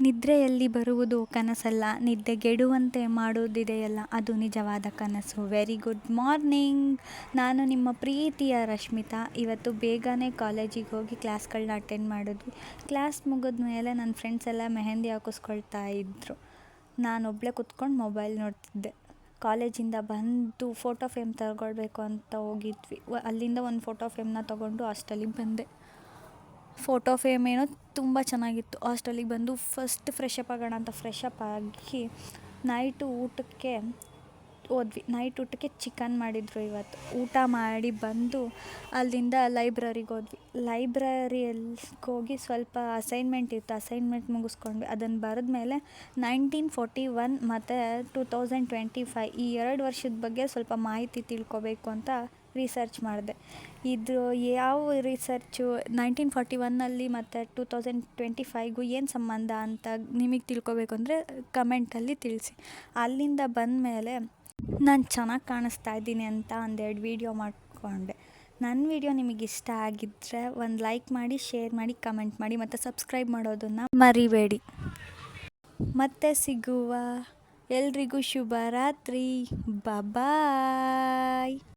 ನಿದ್ರೆಯಲ್ಲಿ ಬರುವುದು ಕನಸಲ್ಲ, ನಿದ್ದೆಗೆಡುವಂತೆ ಮಾಡುವುದಿದೆಯಲ್ಲ ಅದು ನಿಜವಾದ ಕನಸು. Very good morning. ನಾನು ನಿಮ್ಮ ಪ್ರೀತಿಯ ರಶ್ಮಿತಾ. ಇವತ್ತು ಬೇಗನೆ ಕಾಲೇಜಿಗೆ ಹೋಗಿ ಕ್ಲಾಸ್ಗಳನ್ನ ಅಟೆಂಡ್ ಮಾಡಿದ್ವಿ. ಕ್ಲಾಸ್ ಮುಗಿದ ಮೇಲೆ ನನ್ನ ಫ್ರೆಂಡ್ಸ್ ಎಲ್ಲ ಮೆಹಂದಿ ಹಾಕಿಸ್ಕೊಳ್ತಾ ಇದ್ದರು. ನಾನೊಬ್ಬಳೇ ಕುತ್ಕೊಂಡು ಮೊಬೈಲ್ ನೋಡ್ತಿದ್ದೆ. ಕಾಲೇಜಿಂದ ಬಂದು ಫೋಟೋ ಫ್ರೇಮ್ ತಗೊಳ್ಬೇಕು ಅಂತ ಹೋಗಿದ್ವಿ. ಅಲ್ಲಿಂದ ಒಂದು ಫೋಟೋ ಫ್ರೇಮ್ನ ತೊಗೊಂಡು ಹಾಸ್ಟೆಲಿಗೆ ಬಂದೆ. ಫೋಟೋ ಫ್ರೇಮ್ ಏನೋ ತುಂಬ ಚೆನ್ನಾಗಿತ್ತು. ಹಾಸ್ಟೆಲಿಗೆ ಬಂದು ಫಸ್ಟ್ ಫ್ರೆಶಪ್ ಆಗೋಣ ಅಂತ ಫ್ರೆಶಪ್ ಆಗಿ ನೈಟ್ ಊಟಕ್ಕೆ ಹೋದ್ವಿ. ನೈಟ್ ಊಟಕ್ಕೆ ಚಿಕನ್ ಮಾಡಿದರು ಇವತ್ತು. ಊಟ ಮಾಡಿ ಬಂದು ಅಲ್ಲಿಂದ ಲೈಬ್ರರಿಗೆ ಹೋದ್ವಿ. ಲೈಬ್ರರಿಯಲ್ಲಿ ಹೋಗಿ ಸ್ವಲ್ಪ ಅಸೈನ್ಮೆಂಟ್ ಇತ್ತು, ಅಸೈನ್ಮೆಂಟ್ ಮುಗಿಸ್ಕೊಂಡ್ವಿ. ಅದನ್ನು ಬರೆದ್ಮೇಲೆ 1941 ಮತ್ತು 2025 ಈ 2 ವರ್ಷದ ಬಗ್ಗೆ ಸ್ವಲ್ಪ ಮಾಹಿತಿ ತಿಳ್ಕೊಬೇಕು ಅಂತ ರಿಸರ್ಚ್ ಮಾಡಿದೆ. ಇದು ಯಾವ ರಿಸರ್ಚು 1941ನಲ್ಲಿ ಮತ್ತು 2025ಗೂ ಏನು ಸಂಬಂಧ ಅಂತ ನಿಮಗೆ ತಿಳ್ಕೊಬೇಕು ಅಂದರೆ ಕಮೆಂಟಲ್ಲಿ ತಿಳಿಸಿ. ಅಲ್ಲಿಂದ ಬಂದಮೇಲೆ ನಾನು ಚೆನ್ನಾಗಿ ಕಾಣಿಸ್ತಾ ಇದ್ದೀನಿ ಅಂತ ಒಂದೆರಡು ವೀಡಿಯೋ ಮಾಡಿಕೊಂಡೆ. ನನ್ನ ವೀಡಿಯೋ ನಿಮಗೆ ಇಷ್ಟ ಆಗಿದ್ದರೆ ಒಂದು ಲೈಕ್ ಮಾಡಿ, ಶೇರ್ ಮಾಡಿ, ಕಮೆಂಟ್ ಮಾಡಿ ಮತ್ತು ಸಬ್ಸ್ಕ್ರೈಬ್ ಮಾಡೋದನ್ನು ಮರಿಬೇಡಿ. ಮತ್ತೆ ಸಿಗುವ. ಎಲ್ರಿಗೂ ಶುಭರಾತ್ರಿ. ಬಾಯ್.